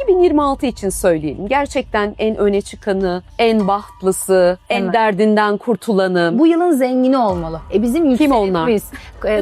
2026 için söyleyelim. Gerçekten en öne çıkanı, en bahtlısı, en derdinden kurtulanı. Bu yılın zengini olmalı. Bizim Kim onlar?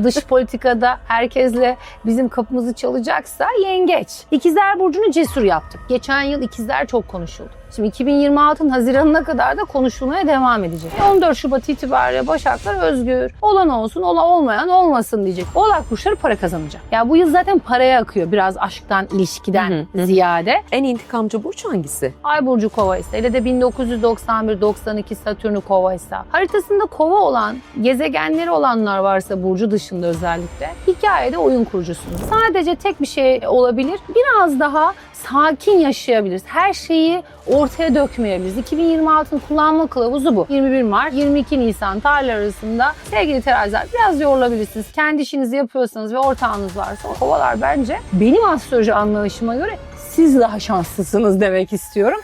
Dış politikada herkesle bizim kapımızı çalacaksa Yengeç. İkizler Burcu'nu cesur yaptık. Geçen yıl ikizler çok konuşuldu. Şimdi 2026'ın Haziran'ına kadar da konuşulmaya devam edecek. 14 Şubat itibariyle Başaklar özgür. Olan olsun, olmayan olmasın diyecek. Oğlak burçları para kazanacak. Ya bu yıl zaten paraya akıyor. Biraz aşktan, ilişkiden ziyade. En intikamcı burç hangisi? Ay burcu Kovaysa. Hele de 1991-92 Satürn'ü Kovaysa. Haritasında Kova olan, gezegenleri olanlar varsa burcu dışında özellikle hikayede oyun kurucusunuz. Sadece tek bir şey olabilir. Biraz daha sakin yaşayabiliriz. Her şeyi ortaya dökmeyebiliriz. 2026'ın kullanma kılavuzu bu. 21 Mart, 22 Nisan tarihleri arasında sevgili teraziler biraz yorulabilirsiniz. Kendi işinizi yapıyorsanız ve ortağınız varsa kovalar bence benim astroloji anlayışıma göre siz daha şanslısınız demek istiyorum.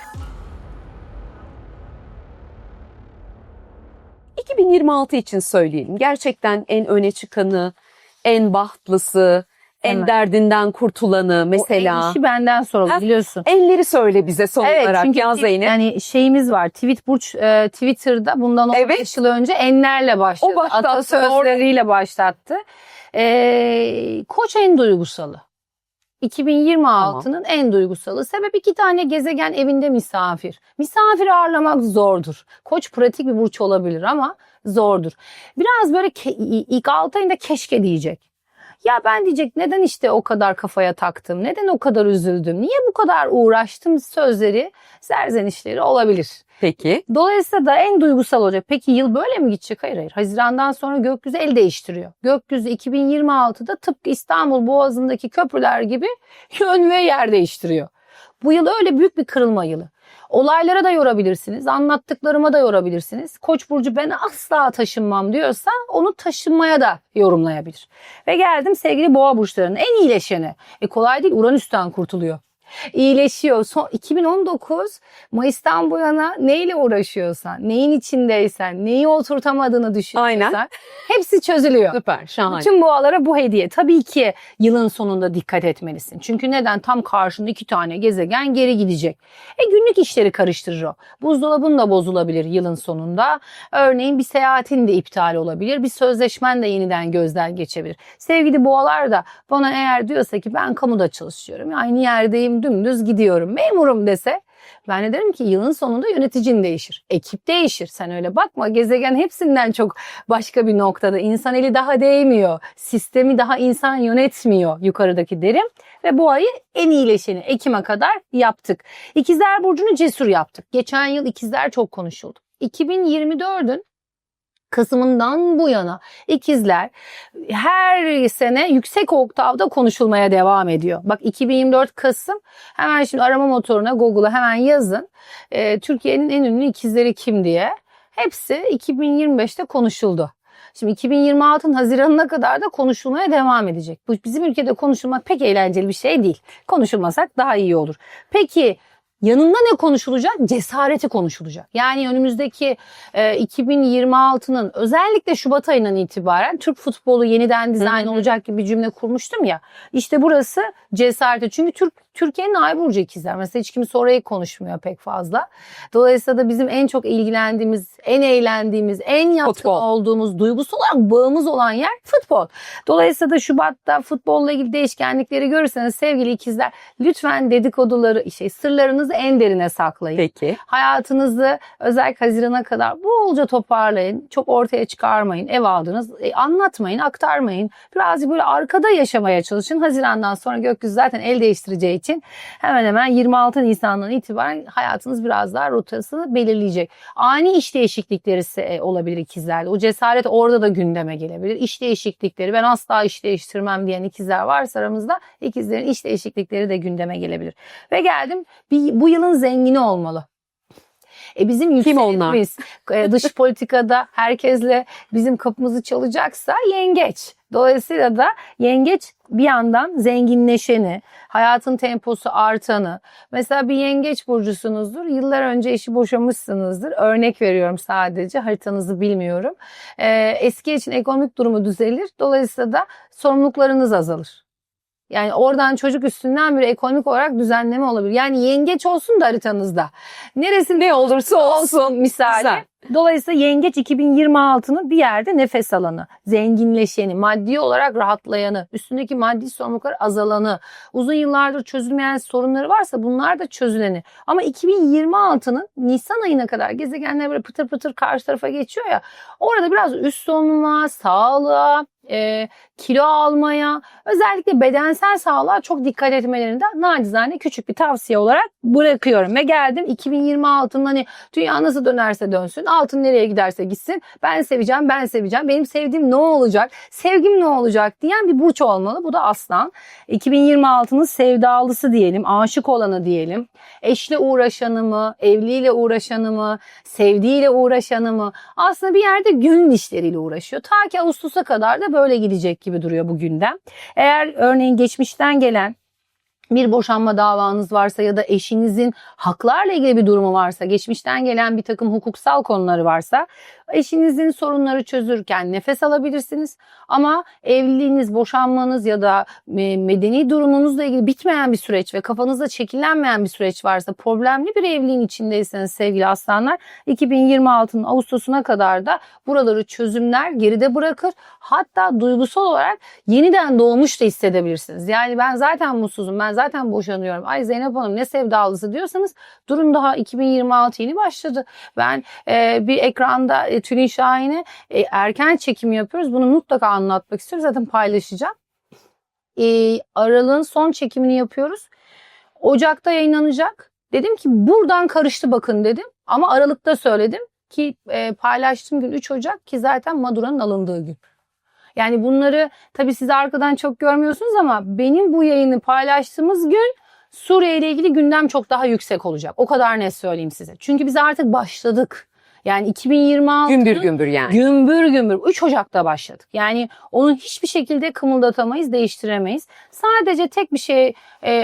2026 için söyleyelim. Gerçekten en öne çıkanı, en bahtlısı, en derdinden kurtulanı mesela. O işi benden sorulur biliyorsun. Enleri söyle bize son olarak çünkü ya Zeynep. yani şeyimiz var. Twitter'da bundan 15 yıl önce enlerle başladı. O başlattı, atasözleriyle başlattı. Koç en duygusalı. 2026'nın en duygusalı. Sebep 2 tane gezegen evinde misafir. Misafir ağırlamak zordur. Koç pratik bir burç olabilir ama zordur. Biraz böyle ilk 6 ayında keşke diyecek. Ya ben diyecek neden işte o kadar kafaya taktım, neden o kadar üzüldüm, niye bu kadar uğraştım sözleri, serzenişleri olabilir. Peki. Dolayısıyla da en duygusal olacak. Peki yıl böyle mi gidecek? Hayır. Haziran'dan sonra gökyüzü el değiştiriyor. Gökyüzü 2026'da tıpkı İstanbul Boğazı'ndaki köprüler gibi yön ve yer değiştiriyor. Bu yıl öyle büyük bir kırılma yılı. Olaylara da yorabilirsiniz, anlattıklarıma da yorabilirsiniz. Koç burcu ben asla taşınmam diyorsa onu taşınmaya da yorumlayabilir. Ve geldim sevgili boğa burçlarının en iyileşeni. Kolay değil, Uranüs'ten kurtuluyor. İyileşiyor. 2019 Mayıs'tan bu yana neyle uğraşıyorsan, neyin içindeysen, neyi oturtamadığını düşünüyorsan hepsi çözülüyor. Süper, şahane. Bütün boğalara bu hediye. Tabii ki yılın sonunda dikkat etmelisin. Çünkü neden? Tam karşında 2 tane gezegen geri gidecek. Günlük işleri karıştırır o. Buzdolabın da bozulabilir yılın sonunda. Örneğin bir seyahatin de iptal olabilir. Bir sözleşmen de yeniden gözden geçebilir. Sevgili boğalar da bana eğer diyorsa ki ben kamuda çalışıyorum. Aynı yerdeyim, dümdüz gidiyorum, memurum dese ben de derim ki yılın sonunda yöneticin değişir. Ekip değişir. Sen öyle bakma. Gezegen hepsinden çok başka bir noktada. İnsan eli daha değmiyor. Sistemi daha insan yönetmiyor yukarıdaki derim. Ve bu ayı en iyileşeni Ekim'e kadar yaptık. İkizler Burcu'nu cesur yaptık. Geçen yıl ikizler çok konuşuldu. 2024'ün Kasım'ından bu yana ikizler her sene yüksek oktavda konuşulmaya devam ediyor. Bak 2024 Kasım hemen şimdi arama motoruna Google'a hemen yazın. Türkiye'nin en ünlü ikizleri kim diye. Hepsi 2025'te konuşuldu. Şimdi 2026'ın Haziran'ına kadar da konuşulmaya devam edecek. Bu bizim ülkede konuşulmak pek eğlenceli bir şey değil. Konuşulmasak daha iyi olur. Peki yanında ne konuşulacak? Cesareti konuşulacak. Yani önümüzdeki 2026'nın özellikle Şubat ayından itibaren Türk futbolu yeniden dizayn olacak gibi bir cümle kurmuştum ya. İşte burası cesareti. Çünkü Türkiye'nin ay burcu ikizler. Mesela hiç kimse orayı konuşmuyor pek fazla. Dolayısıyla da bizim en çok ilgilendiğimiz, en eğlendiğimiz, en yatkın olduğumuz, duygusal olarak bağımız olan yer futbol. Dolayısıyla da Şubat'ta futbolla ilgili değişkenlikleri görürseniz sevgili ikizler lütfen dedikoduları, sırlarınızı en derine saklayın. Peki. Hayatınızı özellikle Haziran'a kadar bolca toparlayın. Çok ortaya çıkarmayın. Ev aldınız. Anlatmayın, aktarmayın. Birazcık böyle arkada yaşamaya çalışın. Haziran'dan sonra gökyüzü zaten el değiştireceği için hemen hemen 26 Nisan'dan itibaren hayatınız biraz daha rotasını belirleyecek. Ani iş değişiklikleri olabilir ikizlerde. O cesaret orada da gündeme gelebilir. İş değişiklikleri, ben asla iş değiştirmem diyen ikizler varsa aramızda ikizlerin iş değişiklikleri de gündeme gelebilir. Ve geldim bu yılın zengini olmalı. Bizim yükselimiz dış politikada herkesle bizim kapımızı çalacaksa Yengeç. Dolayısıyla da Yengeç bir yandan zenginleşeni, hayatın temposu artanı. Mesela bir Yengeç burcusunuzdur. Yıllar önce eşi boşamışsınızdır. Örnek veriyorum sadece. Haritanızı bilmiyorum. Eski için ekonomik durumu düzelir. Dolayısıyla da sorumluluklarınız azalır. Yani oradan çocuk üstünden bir ekonomik olarak düzenleme olabilir. Yani yengeç olsun da haritanızda. Neresinde Ne olursa olsun. misali. Güzel. Dolayısıyla yengeç 2026'nın bir yerde nefes alanı, zenginleşeni, maddi olarak rahatlayanı, üstündeki maddi sorumluluklar azalanı, uzun yıllardır çözülmeyen sorunları varsa bunlar da çözüleni. Ama 2026'nın Nisan ayına kadar gezegenler böyle pıtır pıtır karşı tarafa geçiyor ya, orada biraz üst solunuma, sağlığa, kilo almaya, özellikle bedensel sağlığa çok dikkat etmelerinden nacizane küçük bir tavsiye olarak bırakıyorum. Ve geldim 2026'nın hani dünya nasıl dönerse dönsün, altın nereye giderse gitsin, ben seveceğim, ben seveceğim, benim sevdiğim ne olacak, sevgim ne olacak diyen bir burç olmalı. Bu da Aslan. 2026'nın sevdalısı diyelim, aşık olanı diyelim, eşle uğraşanı mı, evliliğiyle uğraşanı mı, sevdiğiyle uğraşanı mı, aslında bir yerde gönül işleriyle uğraşıyor. Ta ki Ağustos'a kadar da böyle gidecek gibi duruyor bugünden. Eğer örneğin geçmişten gelen bir boşanma davanız varsa ya da eşinizin haklarla ilgili bir durumu varsa, geçmişten gelen bir takım hukuksal konuları varsa, eşinizin sorunları çözürken nefes alabilirsiniz. Ama evliliğiniz, boşanmanız ya da medeni durumunuzla ilgili bitmeyen bir süreç ve kafanızda şekillenmeyen bir süreç varsa, problemli bir evliliğin içindeyseniz sevgili aslanlar, 2026'nın Ağustos'una kadar da buraları çözümler geride bırakır. Hatta duygusal olarak yeniden doğmuş da hissedebilirsiniz. Yani ben zaten mutsuzum, ben zaten boşanıyorum, ay Zeynep Hanım ne sevdalısı diyorsanız, durun daha 2026 yeni başladı. Ben bir ekranda Tülin Şahin'e erken çekim yapıyoruz. Bunu mutlaka anlatmak istiyorum. Zaten paylaşacağım. Aralığın son çekimini yapıyoruz. Ocak'ta yayınlanacak. Dedim ki buradan karıştı bakın dedim. Ama Aralık'ta söyledim ki paylaştığım gün 3 Ocak ki zaten Madura'nın alındığı gün. Yani bunları tabii siz arkadan çok görmüyorsunuz ama benim bu yayını paylaştığımız gün Suriye ile ilgili gündem çok daha yüksek olacak. O kadar net söyleyeyim size. Çünkü biz artık başladık. Yani 2026 Gümbür gümbür yani. Gümbür gümbür 3 Ocak'ta başladık. Yani onu hiçbir şekilde kımıldatamayız, değiştiremeyiz. Sadece tek bir şey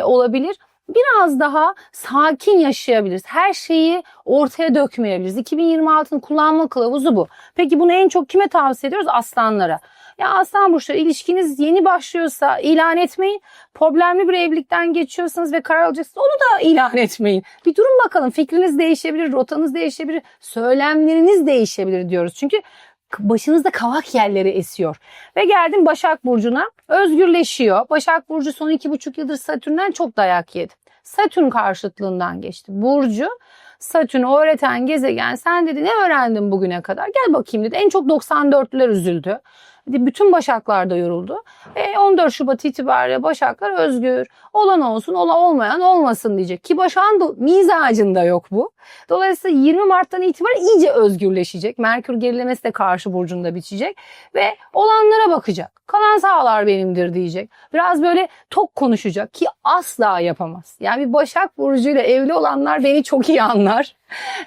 olabilir. Biraz daha sakin yaşayabiliriz. Her şeyi ortaya dökmeyebiliriz. 2026'nın kullanma kılavuzu bu. Peki bunu en çok kime tavsiye ediyoruz? Aslanlara. Ya aslan burçları, ilişkiniz yeni başlıyorsa ilan etmeyin. Problemli bir evlilikten geçiyorsanız ve karar alacaksınız, onu da ilan etmeyin. Bir durun bakalım, fikriniz değişebilir, rotanız değişebilir, söylemleriniz değişebilir diyoruz. Çünkü başınızda kavak yerleri esiyor. Ve geldim Başak Burcu'na, özgürleşiyor. Başak Burcu son 2,5 yıldır Satürn'den çok dayak yedi. Satürn karşıtlığından geçti. Burcu Satürn'ü öğreten gezegen, sen dedi ne öğrendin bugüne kadar? Gel bakayım dedi. En çok 94'lüler üzüldü. Bütün Başaklar da yoruldu. 14 Şubat itibariyle Başaklar özgür. Olan olsun, olmayan olmasın diyecek. Ki Başak'ın da mizacında yok bu. Dolayısıyla 20 Mart'tan itibaren iyice özgürleşecek. Merkür gerilemesi de karşı burcunda bitecek. Ve olanlara bakacak. Kalan sahalar benimdir diyecek. Biraz böyle tok konuşacak ki asla yapamaz. Yani bir Başak Burcu'yla evli olanlar beni çok iyi anlar.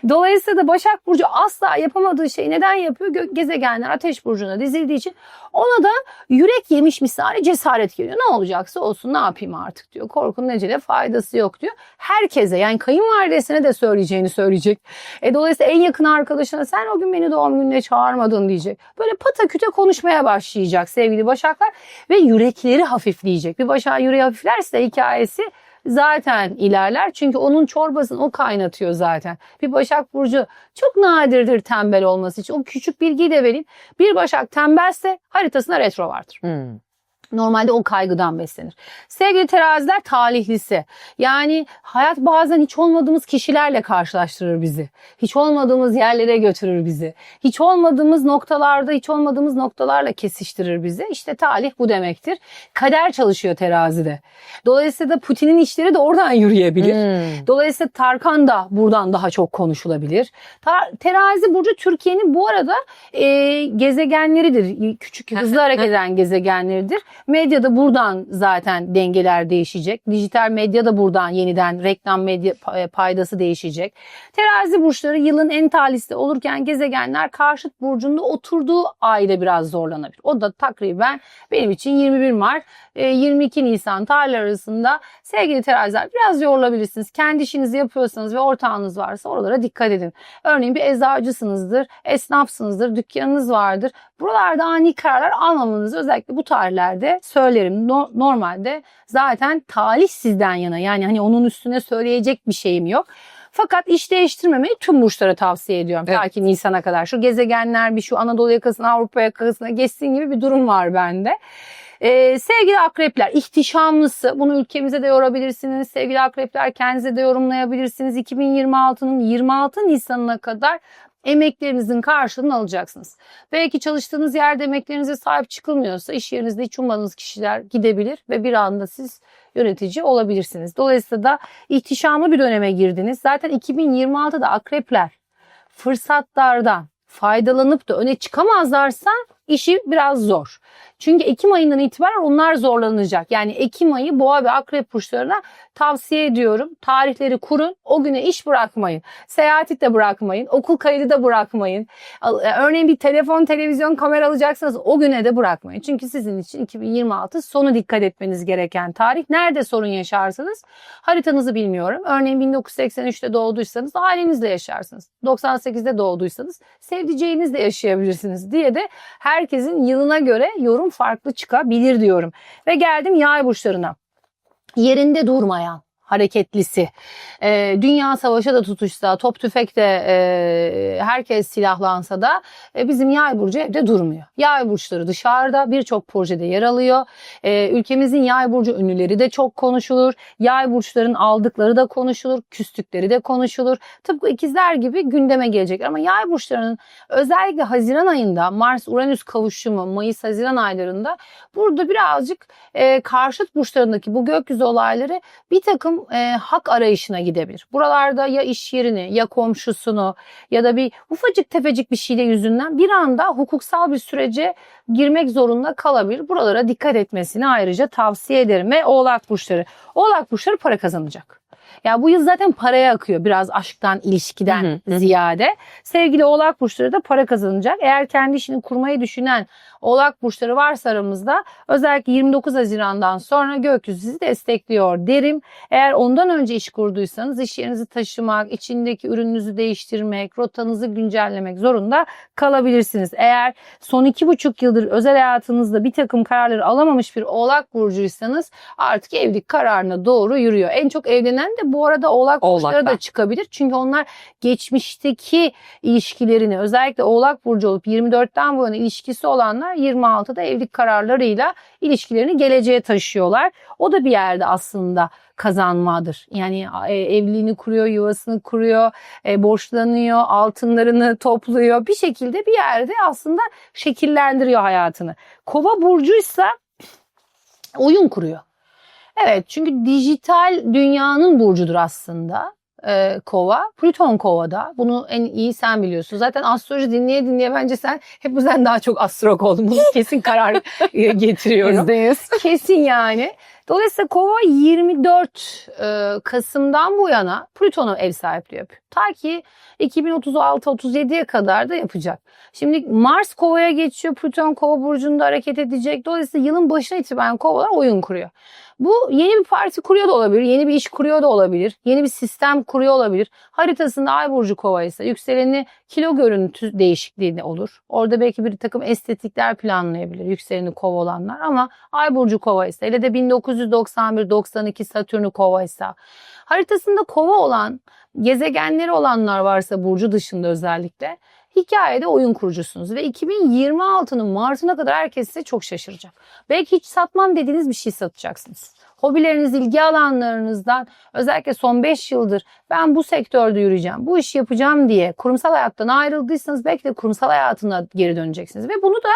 Dolayısıyla da Başak Burcu asla yapamadığı şeyi neden yapıyor? Gezegenler Ateş Burcu'na dizildiği için ona da yürek yemiş misali cesaret geliyor. Ne olacaksa olsun, ne yapayım artık diyor. Korkunun necele faydası yok diyor. Herkese, yani kayınvalidesine de söyleyeceğini söyleyecek. Dolayısıyla en yakın arkadaşına sen o gün beni doğum gününe çağırmadın diyecek. Böyle pataküte konuşmaya başlayacak sevgili Başaklar ve yürekleri hafifleyecek. Bir Başak yüreği hafiflerse hikayesi zaten ilerler. Çünkü onun çorbasını o kaynatıyor zaten. Bir Başak Burcu çok nadirdir tembel olması için. O küçük bilgiyi de vereyim. Bir Başak tembelse haritasında retro vardır. Normalde o kaygıdan beslenir. Sevgili teraziler, talihlisi. Yani hayat bazen hiç olmadığımız kişilerle karşılaştırır bizi. Hiç olmadığımız yerlere götürür bizi. Hiç olmadığımız noktalarda, hiç olmadığımız noktalarla kesiştirir bizi. İşte talih bu demektir. Kader çalışıyor terazide. Dolayısıyla da Putin'in işleri de oradan yürüyebilir. Dolayısıyla Tarkan da buradan daha çok konuşulabilir. Terazi burcu Türkiye'nin bu arada gezegenleridir. Küçük, hızlı hareket eden gezegenleridir. Medyada buradan zaten dengeler değişecek. Dijital medya da buradan yeniden reklam medya paydası değişecek. Terazi burçları yılın en talihli olurken gezegenler karşıt burcunda oturduğu ayda biraz zorlanabilir. O da takriben benim için 21 Mart 22 Nisan tarihleri arasında sevgili teraziler biraz yorulabilirsiniz. Kendi işinizi yapıyorsanız ve ortağınız varsa oralara dikkat edin. Örneğin bir eczacısınızdır, esnafsınızdır, dükkanınız vardır. Buralarda ani kararlar almamanızı özellikle bu tarihlerde söylerim. Normalde zaten talih sizden yana, yani hani onun üstüne söyleyecek bir şeyim yok. Fakat iş değiştirmemeyi tüm burçlara tavsiye ediyorum. Evet. Ta ki Nisan'a kadar. Şu gezegenler bir şu Anadolu yakasına, Avrupa yakasına geçsin gibi bir durum var bende. Sevgili akrepler, ihtişamlısı, bunu ülkemize de yorabilirsiniz. Sevgili akrepler, kendinize de yorumlayabilirsiniz. 2026'nın 26 Nisan'ına kadar emeklerinizin karşılığını alacaksınız. Belki çalıştığınız yerde emeklerinize sahip çıkılmıyorsa iş yerinizde hiç ummadığınız kişiler gidebilir ve bir anda siz yönetici olabilirsiniz. Dolayısıyla da ihtişamlı bir döneme girdiniz. Zaten 2026'da akrepler fırsatlardan faydalanıp da öne çıkamazlarsa işi biraz zor. Çünkü Ekim ayından itibaren onlar zorlanacak. Yani Ekim ayı boğa ve akrep burçlarına tavsiye ediyorum. Tarihleri kurun. O güne iş bırakmayın. Seyahati de bırakmayın. Okul kaydı da bırakmayın. Örneğin bir telefon, televizyon, kamera alacaksanız o güne de bırakmayın. Çünkü sizin için 2026 sonu dikkat etmeniz gereken tarih. Nerede sorun yaşarsınız? Haritanızı bilmiyorum. Örneğin 1983'te doğduysanız ailenizle yaşarsınız. 98'de doğduysanız sevdiceğinizle yaşayabilirsiniz diye de herkesin yılına göre yorum farklı çıkabilir diyorum. Ve geldim yay burçlarına. Yerinde durmayan, hareketlisi, dünya savaşa da tutuşsa, top tüfekte herkes silahlansa da bizim yay burcu evde durmuyor. Yay burçları dışarıda birçok projede yer alıyor. Ülkemizin yay burcu ünlüleri de çok konuşulur. Yay burçların aldıkları da konuşulur, küstükleri de konuşulur. Tıpkı ikizler gibi gündeme gelecek. Ama yay burçlarının özellikle Haziran ayında Mars-Uranüs kavuşumu, Mayıs-Haziran aylarında burada birazcık karşıt burçlarındaki bu gökyüzü olayları bir takım hak arayışına gidebilir. Buralarda ya iş yerini ya komşusunu ya da bir ufacık tefecik bir şeyle yüzünden bir anda hukuksal bir sürece girmek zorunda kalabilir. Buralara dikkat etmesini ayrıca tavsiye ederim. Ve Oğlak burçları. Oğlak burçları para kazanacak. Ya bu yıl zaten paraya akıyor, biraz aşktan, ilişkiden ziyade. Sevgili Oğlak burçları da para kazanacak. Eğer kendi işini kurmayı düşünen Oğlak burçları varsa aramızda, özellikle 29 Haziran'dan sonra gökyüzü sizi destekliyor derim. Eğer ondan önce iş kurduysanız iş yerinizi taşımak, içindeki ürününüzü değiştirmek, rotanızı güncellemek zorunda kalabilirsiniz. Eğer son 2,5 yıldır özel hayatınızda bir takım kararları alamamış bir Oğlak burcuysanız artık evlilik kararına doğru yürüyor. En çok evlenen de bu arada Oğlak burçları da çıkabilir. Çünkü onlar geçmişteki ilişkilerini, özellikle Oğlak burcu olup 24'ten bu yana ilişkisi olanlar 26'da evlilik kararlarıyla ilişkilerini geleceğe taşıyorlar. O da bir yerde aslında kazanmadır. Yani evliliğini kuruyor, yuvasını kuruyor, borçlanıyor, altınlarını topluyor. Bir şekilde bir yerde aslında şekillendiriyor hayatını. Kova burcuysa oyun kuruyor. Evet, çünkü dijital dünyanın burcudur aslında Kova. Plüton Kova'da. Bunu en iyi sen biliyorsun. Zaten astroloji dinleye dinleye bence sen hep bu yüzden daha çok astrolog oldun. Bunu kesin karar getiriyorum. %100. Kesin yani. Dolayısıyla Kova 24 Kasım'dan bu yana Plüton'a ev sahipliği yapıyor. Ta ki 2036-37'ye kadar da yapacak. Şimdi Mars Kova'ya geçiyor. Plüton Kova burcunda hareket edecek. Dolayısıyla yılın başına itibaren Kovalar oyun kuruyor. Bu yeni bir parti kuruyor da olabilir, yeni bir iş kuruyor da olabilir, yeni bir sistem kuruyor olabilir. Haritasında Ay burcu Kova ise yükseleni kilo görüntü değişikliği olur. Orada belki bir takım estetikler planlayabilir yükseleni Kova olanlar, ama Ay burcu Kova ise, hele de 1991-92 Satürn'ü Kova ise, haritasında Kova olan, gezegenleri olanlar varsa burcu dışında özellikle hikayede oyun kurucusunuz ve 2026'nın Mart'ına kadar herkes size çok şaşıracak. Belki hiç satmam dediğiniz bir şey satacaksınız. Hobileriniz, ilgi alanlarınızdan özellikle son 5 yıldır ben bu sektörde yürüyeceğim, bu işi yapacağım diye kurumsal hayattan ayrıldıysanız belki de kurumsal hayatına geri döneceksiniz. Ve bunu da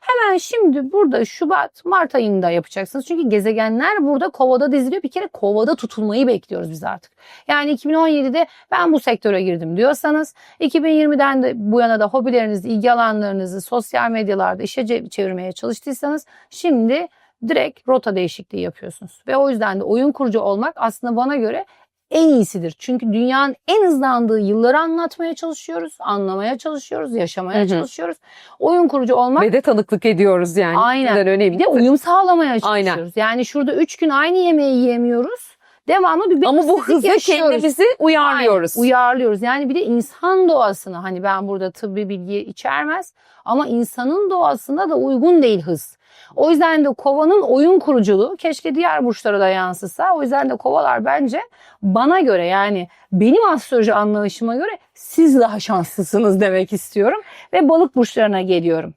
hemen şimdi burada Şubat, Mart ayında yapacaksınız. Çünkü gezegenler burada Kova'da diziliyor. Bir kere Kova'da tutulmayı bekliyoruz biz artık. Yani 2017'de ben bu sektöre girdim diyorsanız, 2020'den de bu yana da hobilerinizi, ilgi alanlarınızı sosyal medyalarda işe çevirmeye çalıştıysanız şimdi direkt rota değişikliği yapıyorsunuz. Ve o yüzden de oyun kurucu olmak aslında bana göre en iyisidir. Çünkü dünyanın en hızlandığı yılları anlatmaya çalışıyoruz, anlamaya çalışıyoruz, yaşamaya çalışıyoruz. Oyun kurucu olmak. Ve de tanıklık ediyoruz yani. Aynen. Önemli. Bir de uyum sağlamaya çalışıyoruz. Aynen. Yani şurada 3 gün aynı yemeği yiyemiyoruz. Devamlı bir ama bu hızla kendimizi uyarlıyoruz. Aynen, uyarlıyoruz. Yani bir de insan doğasını, hani ben burada tıbbi bilgi içermez ama insanın doğasında da uygun değil hız. O yüzden de Kova'nın oyun kuruculuğu keşke diğer burçlara da yansısa. O yüzden de Kovalar bence bana göre, yani benim astroloji anlayışıma göre siz daha şanslısınız demek istiyorum. Ve balık burçlarına geliyorum.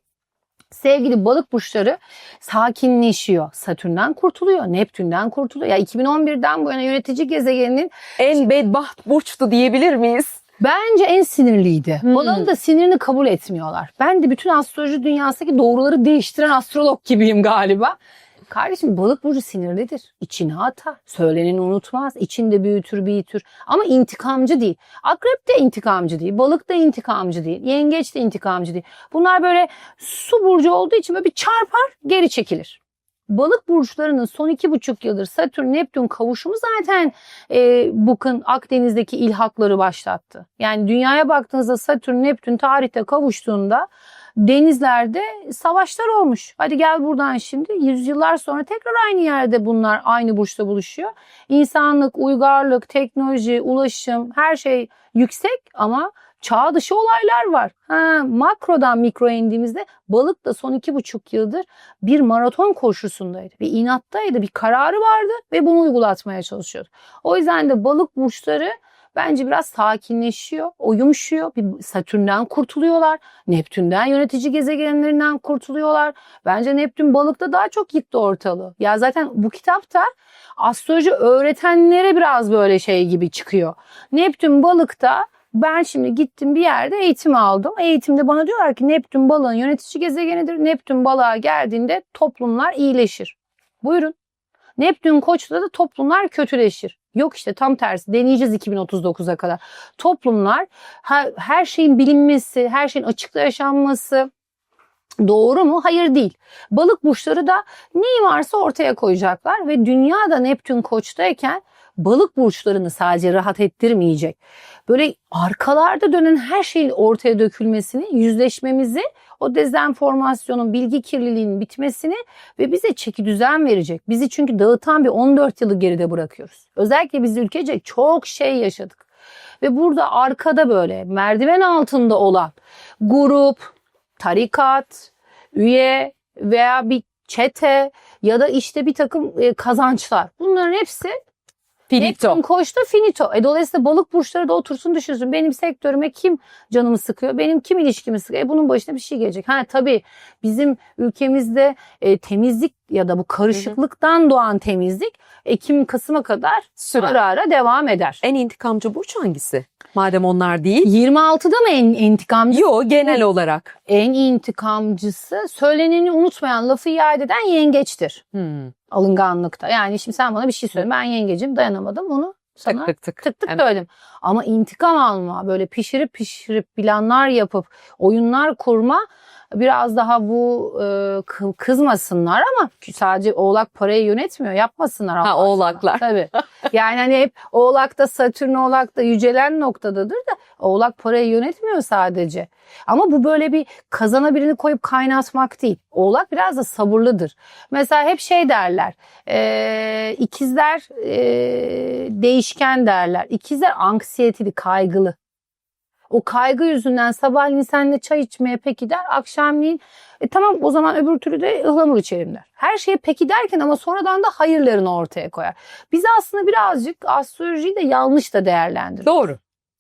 Sevgili balık burçları sakinleşiyor. Satürn'den kurtuluyor, Neptün'den kurtuluyor. Ya 2011'den bu yana yönetici gezegeninin En bedbaht burçtu diyebilir miyiz? bence en sinirliydi. Balığın da sinirini kabul etmiyorlar. Ben de bütün astroloji dünyasındaki doğruları değiştiren astrolog gibiyim galiba. Kardeşim, balık burcu sinirlidir. İçine atar. Söyleneni unutmaz. İçinde büyütür. Ama intikamcı değil. Akrep de intikamcı değil. Balık da intikamcı değil. Yengeç de intikamcı değil. Bunlar böyle su burcu olduğu için böyle bir çarpar, geri çekilir. Balık burçlarının son 2,5 yıldır Satürn-Neptün kavuşumu zaten Book'un Akdeniz'deki ilhakları başlattı. Yani dünyaya baktığınızda Satürn-Neptün tarihte kavuştuğunda denizlerde savaşlar olmuş. Hadi gel buradan şimdi. Yüzyıllar sonra tekrar aynı yerde bunlar aynı burçta buluşuyor. İnsanlık, uygarlık, teknoloji, ulaşım, her şey yüksek ama çağ dışı olaylar var. Makrodan mikroya indiğimizde balık da son 2,5 yıldır bir maraton koşusundaydı. Bir inattaydı, bir kararı vardı ve bunu uygulatmaya çalışıyordu. O yüzden de balık burçları bence biraz sakinleşiyor, o yumuşuyor. Bir Satürn'den kurtuluyorlar. Neptün'den, yönetici gezegenlerinden kurtuluyorlar. Bence Neptün balıkta daha çok yıktı ortalığı. Ya zaten bu kitapta astroloji öğretenlere biraz böyle şey gibi çıkıyor. Neptün balıkta, ben şimdi gittim bir yerde eğitim aldım. Eğitimde bana diyorlar ki Neptün balığın yönetici gezegenidir. Neptün balığa geldiğinde toplumlar iyileşir. Buyurun. Neptün Koç'ta da toplumlar kötüleşir. Yok işte tam tersi, deneyeceğiz 2039'a kadar. Toplumlar her şeyin bilinmesi, her şeyin açıkta yaşanması doğru mu? Hayır değil. Balık burçları da neyi varsa ortaya koyacaklar ve dünyada Neptün Koç'tayken balık burçlarını sadece rahat ettirmeyecek. Böyle arkalarda dönen her şeyin ortaya dökülmesini, yüzleşmemizi, o dezenformasyonun, bilgi kirliliğinin bitmesini ve bize çekidüzen verecek. Bizi çünkü dağıtan bir 14 yılı geride bırakıyoruz. Özellikle biz ülkece çok şey yaşadık. Ve burada arkada böyle merdiven altında olan grup, tarikat, üye veya bir çete ya da işte bir takım kazançlar. Bunların hepsi Finito. Neptün Koç'ta finito. Dolayısıyla balık burçları da otursun düşünsün. Benim sektörüme kim canımı sıkıyor? Benim kim ilişkimi sıkıyor? Bunun başına bir şey gelecek. Tabii bizim ülkemizde temizlik ya da bu karışıklıktan doğan temizlik Ekim-Kasım'a kadar ara ara devam eder. En intikamcı burç hangisi? Madem onlar değil. 26'da mı en intikamcı? Yok, genel olarak. En intikamcısı söyleneni unutmayan, lafı iade eden yengeçtir. Alınganlıkta. Yani şimdi sen bana bir şey söyle. Ben yengecim, dayanamadım, onu sana tık tık evet, söyledim. Ama intikam alma, böyle pişirip planlar yapıp oyunlar kurma, biraz daha bu kızmasınlar ama sadece Oğlak parayı yönetmiyor, yapmasınlar. Oğlaklar. Tabii. Yani hani hep Oğlak'ta, Satürn Oğlak'ta yücelen noktadadır da Oğlak parayı yönetmiyor sadece. Ama bu böyle bir kazana birini koyup kaynatmak değil. Oğlak biraz da sabırlıdır. Mesela hep şey derler, ikizler değişken derler. İkizler anksiyeteli, kaygılı. O kaygı yüzünden sabahleyin seninle çay içmeye peki der, akşamleyin tamam o zaman öbür türlü de ıhlamur içelim der. Her şeye peki derken ama sonradan da hayırlarını ortaya koyar. Biz aslında birazcık astrolojiyi de yanlış da değerlendiriyoruz. Doğru.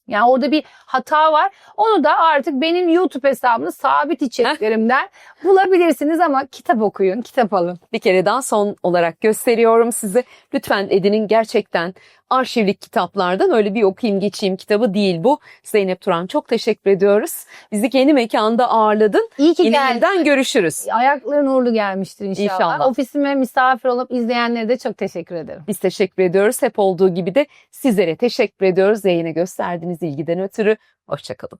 Yani orada bir hata var. Onu da artık benim YouTube hesabımda sabit içeriklerimden bulabilirsiniz ama kitap okuyun, kitap alın. Bir kere daha son olarak gösteriyorum size. Lütfen edinin, gerçekten arşivlik kitaplardan öyle bir okuyayım geçeyim kitabı değil bu. Zeynep Turan, çok teşekkür ediyoruz. Bizi kendi mekanda ağırladın. İyi ki geldin. Yeniden görüşürüz. Ayakların uğurlu gelmiştir inşallah. İnşallah. Ofisime misafir olup izleyenlere de çok teşekkür ederim. Biz teşekkür ediyoruz. Hep olduğu gibi de sizlere teşekkür ediyoruz. Yayına gösterdiğiniz ilgiden ötürü. Hoşça kalın.